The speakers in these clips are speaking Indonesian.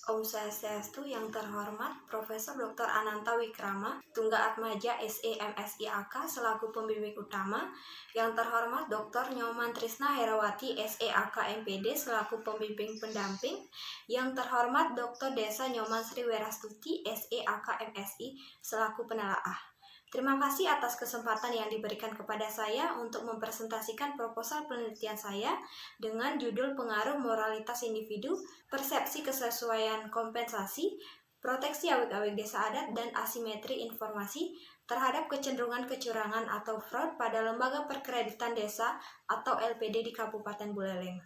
Om Swastiastu. Yang terhormat Profesor Dr. Ananta Wikrama, Tunggaatmadja SE MSI AK selaku pembimbing utama. Yang terhormat Dr. Nyoman Trisna Herawati SE AK MPD selaku pembimbing pendamping. Yang terhormat Dr. Desa Nyoman Sri Werastuti SE AK MSI selaku penelaah. Terima kasih atas kesempatan yang diberikan kepada saya untuk mempresentasikan proposal penelitian saya dengan judul Pengaruh Moralitas Individu, Persepsi Kesesuaian Kompensasi, Proteksi Awik-awik Desa Adat, dan Asimetri Informasi terhadap kecenderungan kecurangan atau fraud pada Lembaga Perkreditan Desa atau LPD di Kabupaten Buleleng.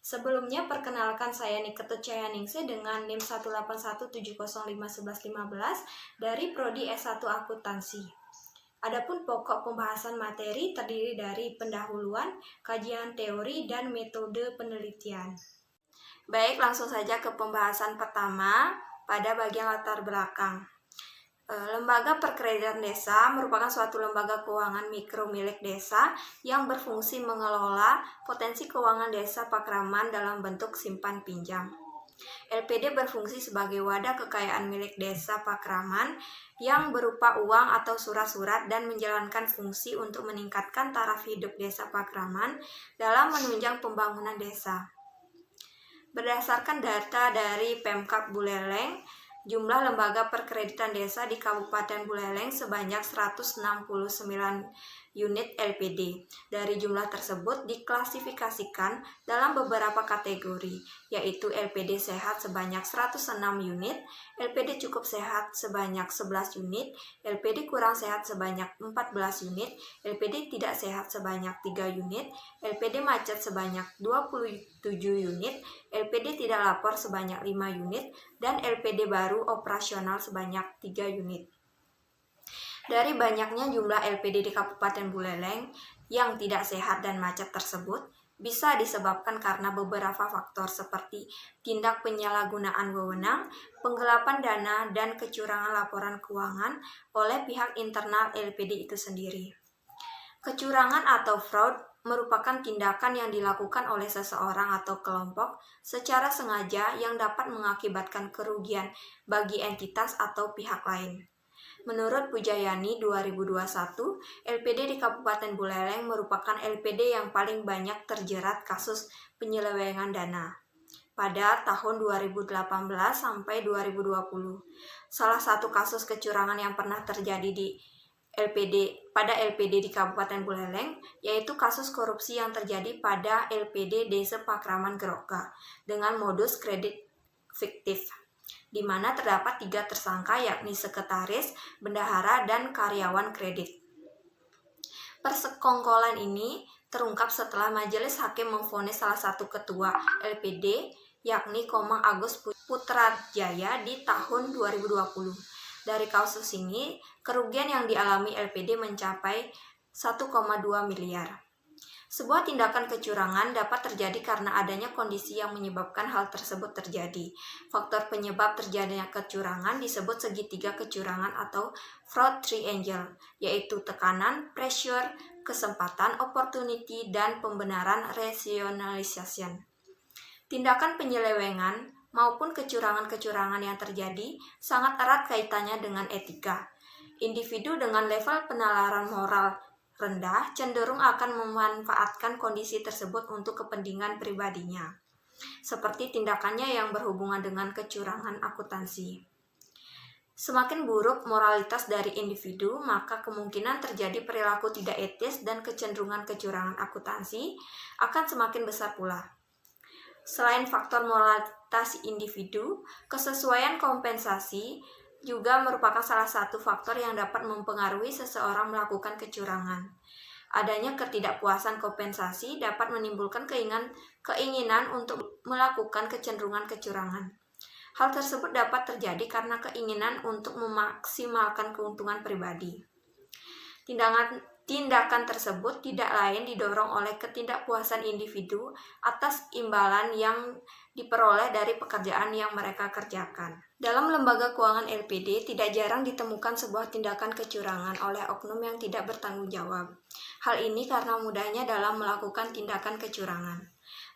Sebelumnya, perkenalkan saya Niketut Cayaningsih dengan NIM 18170511115 dari Prodi S1 Akuntansi. Adapun pokok pembahasan materi terdiri dari pendahuluan, kajian teori, dan metode penelitian. Baik, langsung saja ke pembahasan pertama pada bagian latar belakang. Lembaga Perkreditan Desa merupakan suatu lembaga keuangan mikro milik desa yang berfungsi mengelola potensi keuangan desa Pakraman dalam bentuk simpan pinjam. LPD berfungsi sebagai wadah kekayaan milik desa Pakraman yang berupa uang atau surat-surat dan menjalankan fungsi untuk meningkatkan taraf hidup desa Pakraman dalam menunjang pembangunan desa. Berdasarkan data dari Pemkab Buleleng, jumlah lembaga perkreditan desa di Kabupaten Buleleng sebanyak 169 unit LPD. Dari jumlah tersebut diklasifikasikan dalam beberapa kategori, yaitu LPD sehat sebanyak 106 unit, LPD cukup sehat sebanyak 11 unit, LPD kurang sehat sebanyak 14 unit, LPD tidak sehat sebanyak 3 unit, LPD macet sebanyak 27 unit, LPD tidak lapor sebanyak 5 unit, dan LPD baru operasional sebanyak 3 unit. Dari banyaknya jumlah LPD di Kabupaten Buleleng yang tidak sehat dan macet tersebut bisa disebabkan karena beberapa faktor seperti tindak penyalahgunaan wewenang, penggelapan dana, dan kecurangan laporan keuangan oleh pihak internal LPD itu sendiri. Kecurangan atau fraud merupakan tindakan yang dilakukan oleh seseorang atau kelompok secara sengaja yang dapat mengakibatkan kerugian bagi entitas atau pihak lain. Menurut Pujayani 2021, LPD di Kabupaten Buleleng merupakan LPD yang paling banyak terjerat kasus penyelewengan dana pada tahun 2018 sampai 2020. Salah satu kasus kecurangan yang pernah terjadi di LPD di Kabupaten Buleleng yaitu kasus korupsi yang terjadi pada LPD Desa Pakraman Geroka dengan modus kredit fiktif, di mana terdapat 3 tersangka yakni sekretaris, bendahara, dan karyawan kredit. Persekongkolan ini terungkap setelah majelis hakim memvonis salah satu ketua LPD yakni Komang Agus Putrajaya di tahun 2020. Dari kasus ini, kerugian yang dialami LPD mencapai 1,2 miliar. Sebuah tindakan kecurangan dapat terjadi karena adanya kondisi yang menyebabkan hal tersebut terjadi. Faktor penyebab terjadinya kecurangan disebut segitiga kecurangan atau fraud triangle, yaitu tekanan, pressure, kesempatan, opportunity, dan pembenaran rationalization. Tindakan penyelewengan maupun kecurangan-kecurangan yang terjadi sangat erat kaitannya dengan etika. Individu dengan level penalaran moral rendah cenderung akan memanfaatkan kondisi tersebut untuk kepentingan pribadinya, seperti tindakannya yang berhubungan dengan kecurangan akuntansi. Semakin buruk moralitas dari individu, maka kemungkinan terjadi perilaku tidak etis dan kecenderungan kecurangan akuntansi akan semakin besar pula. Selain faktor moralitas individu, kesesuaian kompensasi juga merupakan salah satu faktor yang dapat mempengaruhi seseorang melakukan kecurangan. Adanya ketidakpuasan kompensasi dapat menimbulkan keinginan untuk melakukan kecenderungan kecurangan. Hal tersebut dapat terjadi karena keinginan untuk memaksimalkan keuntungan pribadi. Tindakan tersebut tidak lain didorong oleh ketidakpuasan individu atas imbalan yang diperoleh dari pekerjaan yang mereka kerjakan. Dalam lembaga keuangan LPD tidak jarang ditemukan sebuah tindakan kecurangan oleh oknum yang tidak bertanggung jawab. Hal ini karena mudahnya dalam melakukan tindakan kecurangan.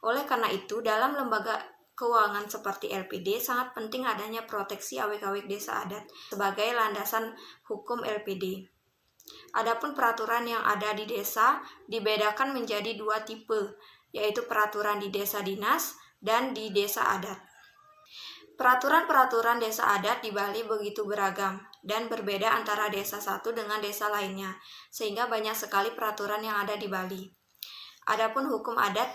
Oleh karena itu, dalam lembaga keuangan seperti LPD, sangat penting adanya proteksi awik-awik desa adat sebagai landasan hukum LPD. Adapun peraturan yang ada di desa dibedakan menjadi dua tipe, yaitu peraturan di desa dinas dan di desa adat. Peraturan-peraturan desa adat di Bali begitu beragam dan berbeda antara desa satu dengan desa lainnya, sehingga banyak sekali peraturan yang ada di Bali. Adapun hukum adat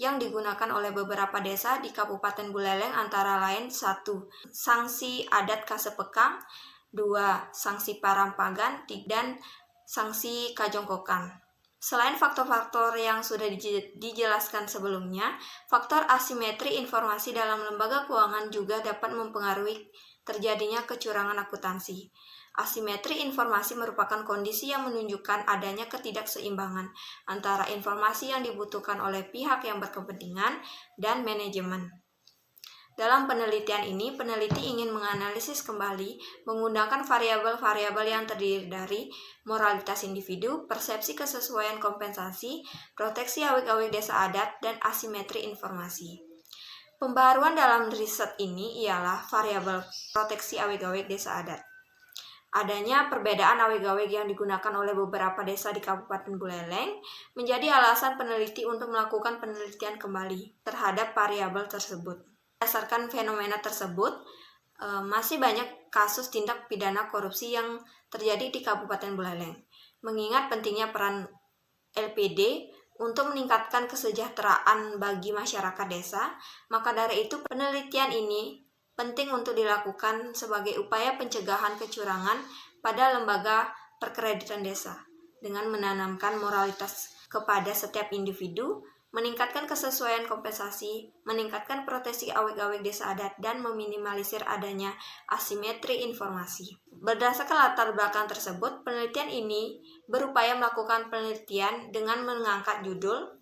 yang digunakan oleh beberapa desa di Kabupaten Buleleng antara lain 1. Sanksi adat Kasepekang, 2. Sanksi Parampagan, dan sanksi Kajongkokan. Selain faktor-faktor yang sudah dijelaskan sebelumnya, faktor asimetri informasi dalam lembaga keuangan juga dapat mempengaruhi terjadinya kecurangan akuntansi. Asimetri informasi merupakan kondisi yang menunjukkan adanya ketidakseimbangan antara informasi yang dibutuhkan oleh pihak yang berkepentingan dan manajemen. Dalam penelitian ini, peneliti ingin menganalisis kembali menggunakan variabel-variabel yang terdiri dari moralitas individu, persepsi kesesuaian kompensasi, proteksi awik-awik desa adat, dan asimetri informasi. Pembaruan dalam riset ini ialah variabel proteksi awik-awik desa adat. Adanya perbedaan awik-awik yang digunakan oleh beberapa desa di Kabupaten Buleleng menjadi alasan peneliti untuk melakukan penelitian kembali terhadap variabel tersebut. Berdasarkan fenomena tersebut, masih banyak kasus tindak pidana korupsi yang terjadi di Kabupaten Buleleng. Mengingat pentingnya peran LPD untuk meningkatkan kesejahteraan bagi masyarakat desa, maka dari itu penelitian ini penting untuk dilakukan sebagai upaya pencegahan kecurangan pada lembaga perkreditan desa dengan menanamkan moralitas kepada setiap individu, meningkatkan kesesuaian kompensasi, meningkatkan proteksi awik-awik desa adat, dan meminimalisir adanya asimetri informasi. Berdasarkan latar belakang tersebut, penelitian ini berupaya melakukan penelitian dengan mengangkat judul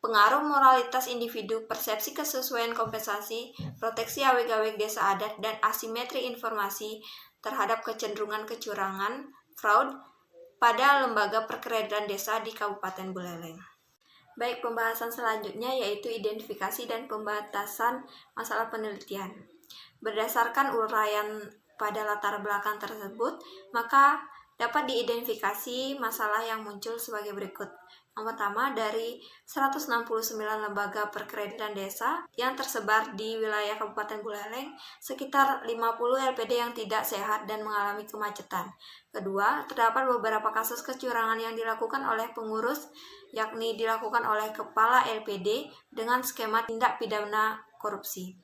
pengaruh moralitas individu, persepsi kesesuaian kompensasi, proteksi awik-awik desa adat, dan asimetri informasi terhadap kecenderungan kecurangan, fraud, pada lembaga perkreditan desa di Kabupaten Buleleng. Baik, pembahasan selanjutnya yaitu identifikasi dan pembatasan masalah penelitian. Berdasarkan uraian pada latar belakang tersebut, maka dapat diidentifikasi masalah yang muncul sebagai berikut. Yang pertama, dari 169 lembaga perkreditan desa yang tersebar di wilayah Kabupaten Buleleng, sekitar 50 LPD yang tidak sehat dan mengalami kemacetan. Kedua, terdapat beberapa kasus kecurangan yang dilakukan oleh pengurus, yakni dilakukan oleh kepala LPD dengan skema tindak pidana korupsi.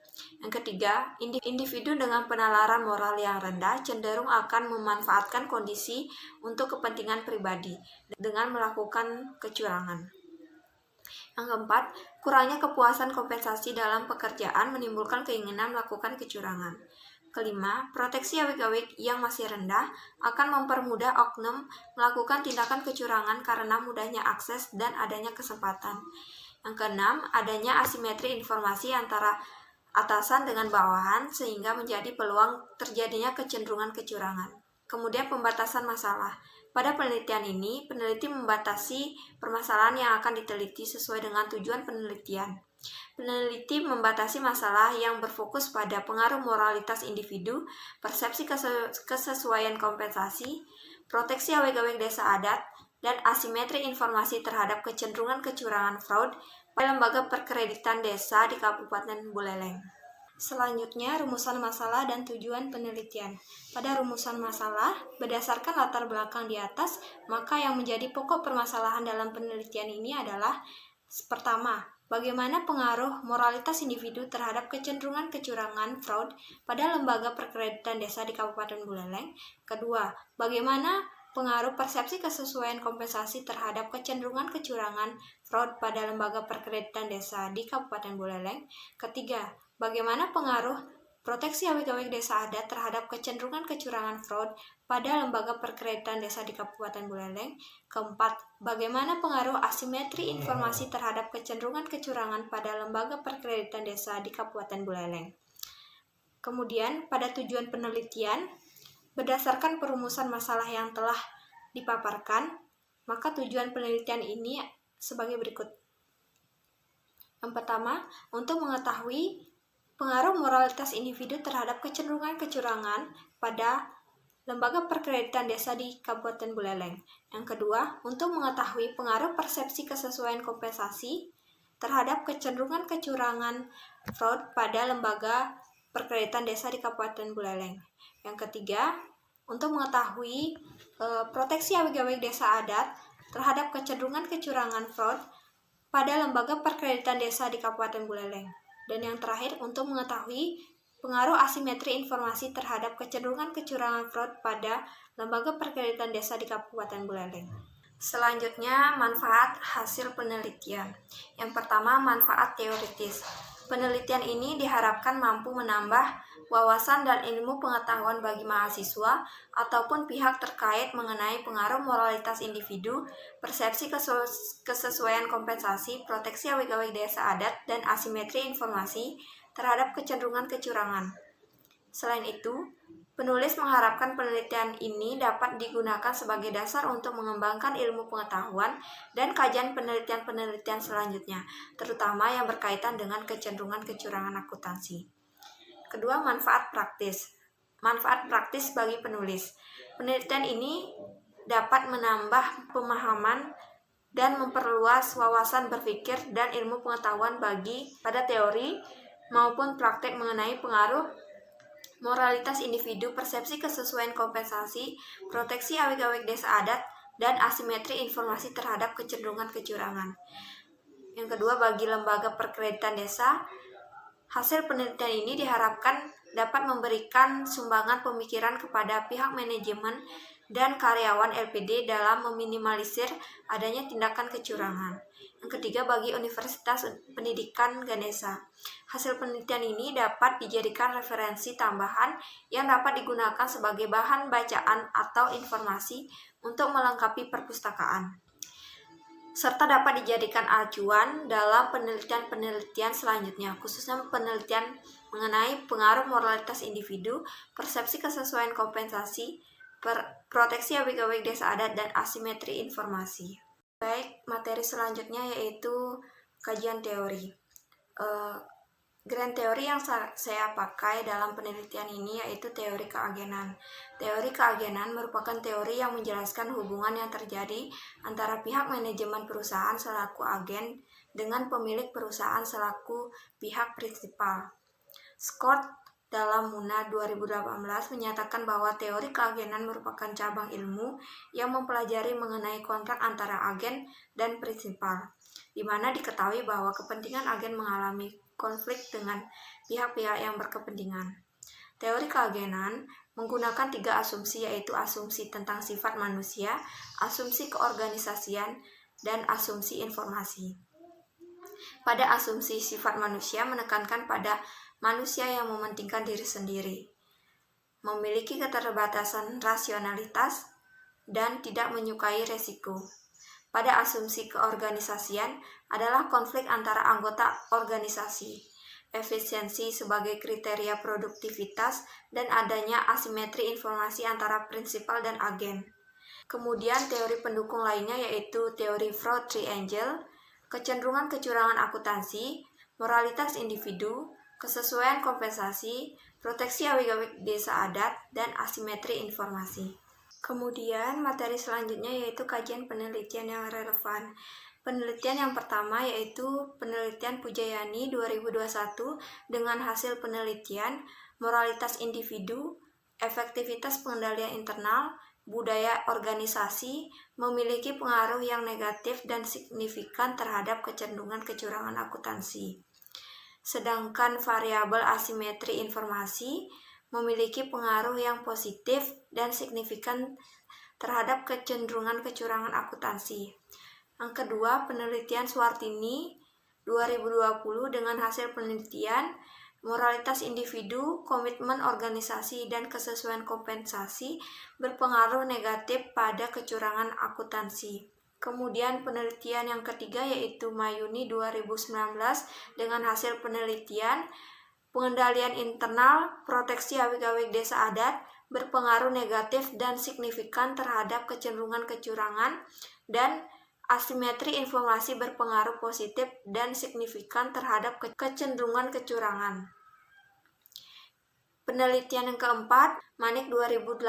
Yang ketiga, individu dengan penalaran moral yang rendah cenderung akan memanfaatkan kondisi untuk kepentingan pribadi dengan melakukan kecurangan. Yang keempat, kurangnya kepuasan kompensasi dalam pekerjaan menimbulkan keinginan melakukan kecurangan. Kelima, proteksi awik-awik yang masih rendah akan mempermudah oknum melakukan tindakan kecurangan karena mudahnya akses dan adanya kesempatan. Yang keenam, adanya asimetri informasi antara atasan dengan bawahan sehingga menjadi peluang terjadinya kecenderungan kecurangan. Kemudian pembatasan masalah. Pada penelitian ini, peneliti membatasi permasalahan yang akan diteliti sesuai dengan tujuan penelitian. Peneliti membatasi masalah yang berfokus pada pengaruh moralitas individu, persepsi kesesuaian kompensasi, proteksi awik-awik desa adat, dan asimetri informasi terhadap kecenderungan kecurangan fraud pada lembaga perkreditan desa di Kabupaten Buleleng. Selanjutnya, rumusan masalah dan tujuan penelitian. Pada rumusan masalah, berdasarkan latar belakang di atas, maka yang menjadi pokok permasalahan dalam penelitian ini adalah: pertama, bagaimana pengaruh moralitas individu terhadap kecenderungan kecurangan fraud pada lembaga perkreditan desa di Kabupaten Buleleng. Kedua, bagaimana pengaruh persepsi kesesuaian kompensasi terhadap kecenderungan kecurangan fraud pada lembaga perkreditan desa di Kabupaten Buleleng. Ketiga, bagaimana pengaruh proteksi awik-awik desa adat terhadap kecenderungan kecurangan fraud pada lembaga perkreditan desa di Kabupaten Buleleng. Keempat, bagaimana pengaruh asimetri informasi terhadap kecenderungan kecurangan pada lembaga perkreditan desa di Kabupaten Buleleng. Kemudian, pada tujuan penelitian, berdasarkan perumusan masalah yang telah dipaparkan, maka tujuan penelitian ini sebagai berikut. Yang pertama, untuk mengetahui Pengaruh moralitas individu terhadap kecenderungan kecurangan pada lembaga perkreditan desa di Kabupaten Buleleng. Yang kedua, untuk mengetahui pengaruh persepsi kesesuaian kompensasi terhadap kecenderungan kecurangan fraud pada lembaga perkreditan desa di Kabupaten Buleleng. Yang ketiga, untuk mengetahui proteksi awik-awik desa adat terhadap kecenderungan kecurangan fraud pada lembaga perkreditan desa di Kabupaten Buleleng. Dan yang terakhir, untuk mengetahui pengaruh asimetri informasi terhadap kecenderungan kecurangan fraud pada lembaga perkreditan desa di Kabupaten Buleleng. Selanjutnya, manfaat hasil penelitian. Yang pertama, manfaat teoritis. Penelitian ini diharapkan mampu menambah wawasan dan ilmu pengetahuan bagi mahasiswa ataupun pihak terkait mengenai pengaruh moralitas individu, persepsi kesesuaian kompensasi, proteksi awik-awik desa adat, dan asimetri informasi terhadap kecenderungan kecurangan. Selain itu, penulis mengharapkan penelitian ini dapat digunakan sebagai dasar untuk mengembangkan ilmu pengetahuan dan kajian penelitian-penelitian selanjutnya, terutama yang berkaitan dengan kecenderungan kecurangan akuntansi. Kedua, manfaat praktis. Manfaat praktis bagi penulis. Penelitian ini dapat menambah pemahaman dan memperluas wawasan berpikir dan ilmu pengetahuan pada teori maupun praktek mengenai pengaruh moralitas individu, persepsi kesesuaian kompensasi, proteksi awik-awik desa adat, dan asimetri informasi terhadap kecenderungan kecurangan. Yang kedua, bagi lembaga perkreditan desa, hasil penelitian ini diharapkan dapat memberikan sumbangan pemikiran kepada pihak manajemen dan karyawan LPD dalam meminimalisir adanya tindakan kecurangan. Yang ketiga, bagi Universitas Pendidikan Ganesha, hasil penelitian ini dapat dijadikan referensi tambahan yang dapat digunakan sebagai bahan bacaan atau informasi untuk melengkapi perpustakaan, serta dapat dijadikan acuan dalam penelitian-penelitian selanjutnya, khususnya penelitian mengenai pengaruh moralitas individu, persepsi kesesuaian kompensasi, proteksi awik-awik desa adat, dan asimetri informasi. Baik, materi selanjutnya yaitu kajian teori. Grand teori yang saya pakai dalam penelitian ini yaitu teori keagenan. Teori keagenan merupakan teori yang menjelaskan hubungan yang terjadi antara pihak manajemen perusahaan selaku agen dengan pemilik perusahaan selaku pihak prinsipal. Scott dalam Muna 2018 menyatakan bahwa teori keagenan merupakan cabang ilmu yang mempelajari mengenai kontrak antara agen dan prinsipal, di mana diketahui bahwa kepentingan agen mengalami konflik dengan pihak-pihak yang berkepentingan. Teori keagenan menggunakan 3 asumsi, yaitu asumsi tentang sifat manusia, asumsi keorganisasian, dan asumsi informasi. Pada asumsi sifat manusia menekankan pada manusia yang mementingkan diri sendiri, memiliki keterbatasan rasionalitas, dan tidak menyukai resiko. Pada asumsi keorganisasian adalah konflik antara anggota organisasi, efisiensi sebagai kriteria produktivitas, dan adanya asimetri informasi antara prinsipal dan agen. Kemudian teori pendukung lainnya yaitu teori fraud triangle, kecenderungan kecurangan akuntansi, moralitas individu, kesesuaian kompensasi, proteksi awik-awik desa adat, dan asimetri informasi. Kemudian materi selanjutnya yaitu kajian penelitian yang relevan. Penelitian yang pertama yaitu penelitian Pujayani 2021 dengan hasil penelitian moralitas individu, efektivitas pengendalian internal, budaya organisasi memiliki pengaruh yang negatif dan signifikan terhadap kecenderungan kecurangan akuntansi. Sedangkan variabel asimetri informasi memiliki pengaruh yang positif dan signifikan terhadap kecenderungan kecurangan akuntansi. Yang kedua, penelitian Suartini 2020 dengan hasil penelitian moralitas individu, komitmen organisasi, dan kesesuaian kompensasi berpengaruh negatif pada kecurangan akuntansi. Kemudian penelitian yang ketiga yaitu Mayuni 2019 dengan hasil penelitian pengendalian internal, proteksi awik-awik desa adat berpengaruh negatif dan signifikan terhadap kecenderungan kecurangan, dan asimetri informasi berpengaruh positif dan signifikan terhadap kecenderungan kecurangan. Penelitian yang keempat, Manik 2018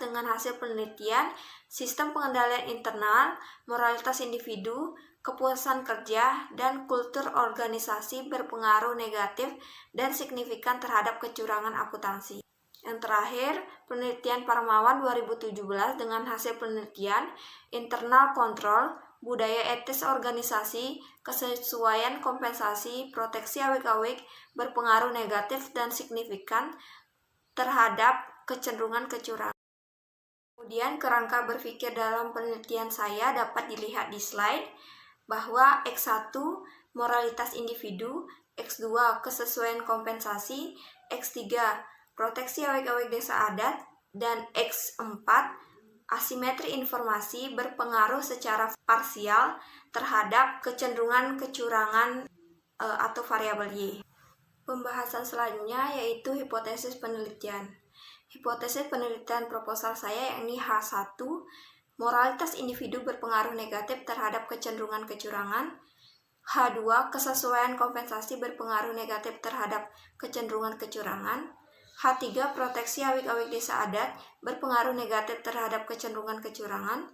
dengan hasil penelitian Sistem Pengendalian Internal, Moralitas Individu, Kepuasan Kerja, dan Kultur Organisasi berpengaruh negatif dan signifikan terhadap kecurangan akuntansi. Yang terakhir, penelitian Parmawan 2017 dengan hasil penelitian Internal Control, Budaya Etis Organisasi, Kesesuaian Kompensasi, Proteksi Awik-awik berpengaruh negatif dan signifikan terhadap kecenderungan kecurangan. Kemudian kerangka berpikir dalam penelitian saya dapat dilihat di slide bahwa X1 moralitas individu, X2 kesesuaian kompensasi, X3 proteksi awik-awik desa adat, dan X4 asimetri informasi berpengaruh secara parsial terhadap kecenderungan kecurangan atau variabel Y. Pembahasan selanjutnya yaitu hipotesis penelitian. Hipotesis penelitian proposal saya yakni H1, moralitas individu berpengaruh negatif terhadap kecenderungan kecurangan. H2, kesesuaian kompensasi berpengaruh negatif terhadap kecenderungan kecurangan. H3, proteksi awik-awik desa adat berpengaruh negatif terhadap kecenderungan kecurangan.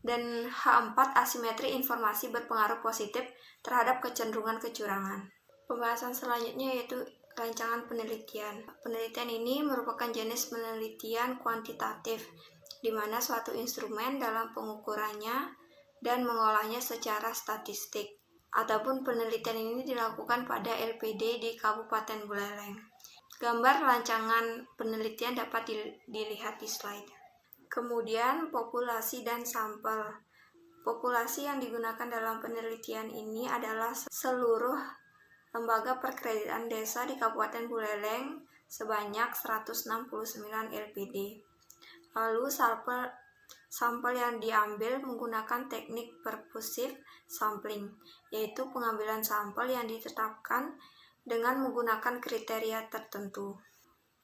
Dan H4, asimetri informasi berpengaruh positif terhadap kecenderungan kecurangan. Pembahasan selanjutnya yaitu rancangan penelitian. Penelitian ini merupakan jenis penelitian kuantitatif, di mana suatu instrumen dalam pengukurannya dan mengolahnya secara statistik. Adapun penelitian ini dilakukan pada LPD di Kabupaten Buleleng. Gambar rancangan penelitian dapat dilihat di slide. Kemudian populasi dan sampel. Populasi yang digunakan dalam penelitian ini adalah seluruh lembaga perkreditan desa di Kabupaten Buleleng sebanyak 169 LPD. Lalu sampel yang diambil menggunakan teknik pervasive sampling, yaitu pengambilan sampel yang ditetapkan dengan menggunakan kriteria tertentu.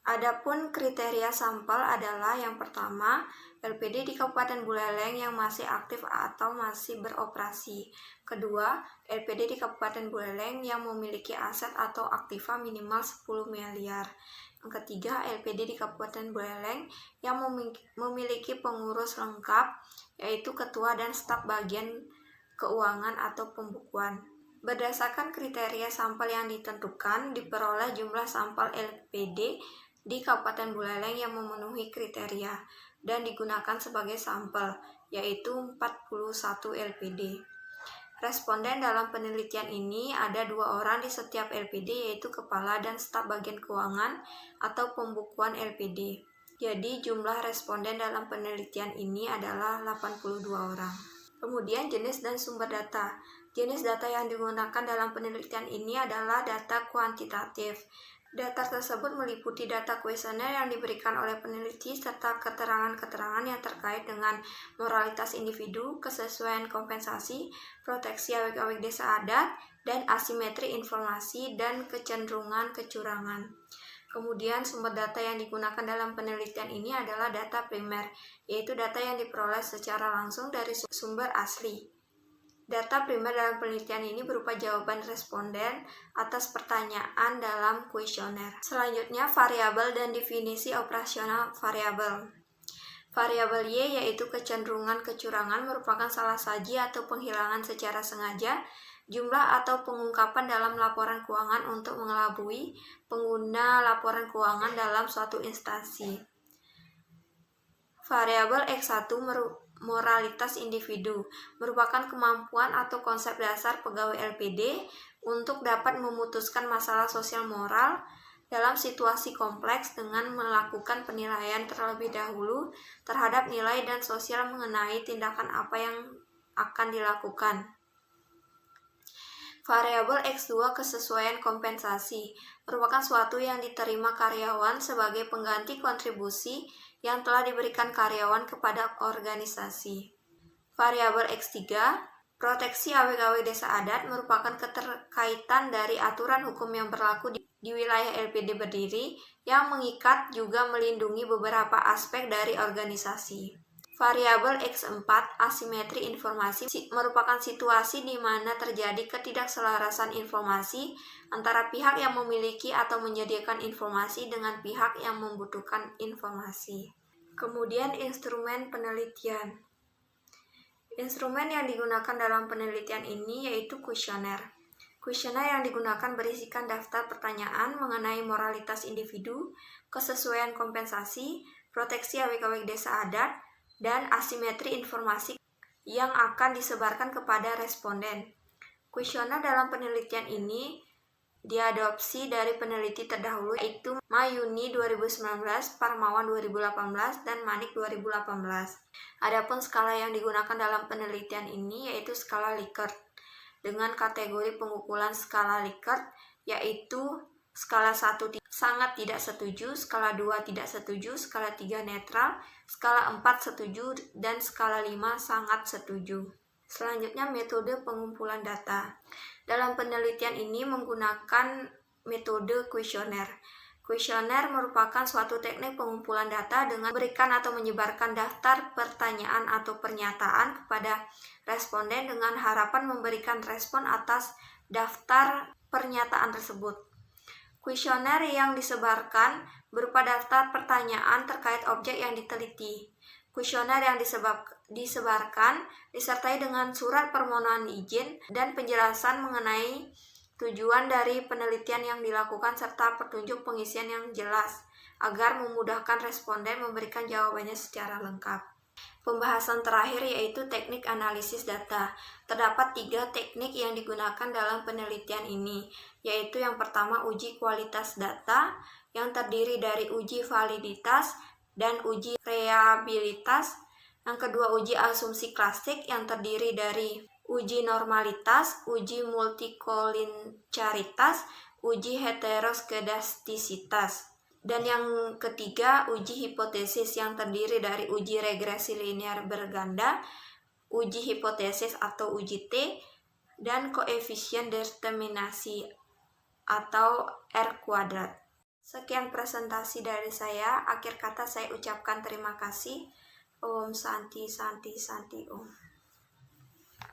Adapun kriteria sampel adalah yang pertama, LPD di Kabupaten Buleleng yang masih aktif atau masih beroperasi. Kedua, LPD di Kabupaten Buleleng yang memiliki aset atau aktiva minimal 10 miliar. Yang ketiga, LPD di Kabupaten Buleleng yang memiliki pengurus lengkap, yaitu ketua dan staf bagian keuangan atau pembukuan. Berdasarkan kriteria sampel yang ditentukan, diperoleh jumlah sampel LPD di Kabupaten Buleleng yang memenuhi kriteria dan digunakan sebagai sampel, yaitu 41 LPD. Responden dalam penelitian ini ada 2 orang di setiap LPD, yaitu kepala dan staf bagian keuangan atau pembukuan LPD. Jadi jumlah responden dalam penelitian ini adalah 82 orang. Kemudian jenis dan sumber data. Jenis data yang digunakan dalam penelitian ini adalah data kuantitatif. Data tersebut meliputi data kuesioner yang diberikan oleh peneliti serta keterangan-keterangan yang terkait dengan moralitas individu, kesesuaian kompensasi, proteksi awik-awik desa adat, dan asimetri informasi dan kecenderungan kecurangan. Kemudian sumber data yang digunakan dalam penelitian ini adalah data primer, yaitu data yang diperoleh secara langsung dari sumber asli. Data primer dalam penelitian ini berupa jawaban responden atas pertanyaan dalam kuesioner. Selanjutnya, variabel dan definisi operasional variabel. Variabel Y yaitu kecenderungan kecurangan merupakan salah saji atau penghilangan secara sengaja jumlah atau pengungkapan dalam laporan keuangan untuk mengelabui pengguna laporan keuangan dalam suatu instansi. Variabel X1 moralitas individu merupakan kemampuan atau konsep dasar pegawai LPD untuk dapat memutuskan masalah sosial moral dalam situasi kompleks dengan melakukan penilaian terlebih dahulu terhadap nilai dan sosial mengenai tindakan apa yang akan dilakukan. Variabel X2 kesesuaian kompensasi merupakan suatu yang diterima karyawan sebagai pengganti kontribusi yang telah diberikan karyawan kepada organisasi. Variabel X3, proteksi awik-awik desa adat merupakan keterkaitan dari aturan hukum yang berlaku di wilayah LPD berdiri yang mengikat juga melindungi beberapa aspek dari organisasi. Variabel X4 asimetri informasi merupakan situasi di mana terjadi ketidakselarasan informasi antara pihak yang memiliki atau menyediakan informasi dengan pihak yang membutuhkan informasi. Kemudian instrumen penelitian. Instrumen yang digunakan dalam penelitian ini yaitu kuesioner. Kuesioner yang digunakan berisikan daftar pertanyaan mengenai moralitas individu, kesesuaian kompensasi, proteksi awik-awik desa adat, dan asimetri informasi yang akan disebarkan kepada responden. Kuesioner dalam penelitian ini diadopsi dari peneliti terdahulu yaitu Mayuni 2019, Parmawan 2018, dan Manik 2018. Adapun skala yang digunakan dalam penelitian ini yaitu skala Likert dengan kategori pengukuran skala Likert yaitu skala 1 sangat tidak setuju, skala 2 tidak setuju, skala 3 netral, skala 4 setuju, dan skala 5 sangat setuju. Selanjutnya metode pengumpulan data. Dalam penelitian ini menggunakan metode kuesioner. Kuesioner merupakan suatu teknik pengumpulan data dengan memberikan atau menyebarkan daftar pertanyaan atau pernyataan kepada responden dengan harapan memberikan respon atas daftar pernyataan tersebut. Kuesioner yang disebarkan berupa daftar pertanyaan terkait objek yang diteliti. Kuesioner yang disebarkan disertai dengan surat permohonan izin dan penjelasan mengenai tujuan dari penelitian yang dilakukan serta petunjuk pengisian yang jelas agar memudahkan responden memberikan jawabannya secara lengkap. Pembahasan terakhir yaitu teknik analisis data. Terdapat 3 teknik yang digunakan dalam penelitian ini, yaitu yang pertama uji kualitas data, yang terdiri dari uji validitas dan uji reliabilitas. Yang kedua uji asumsi klasik yang terdiri dari uji normalitas, uji multikoliniaritas, uji heteroskedastisitas. Dan yang ketiga, uji hipotesis yang terdiri dari uji regresi linear berganda, uji hipotesis atau uji T, dan koefisien determinasi atau R². Sekian presentasi dari saya. Akhir kata saya ucapkan terima kasih. Om Santi Santi Santi Om.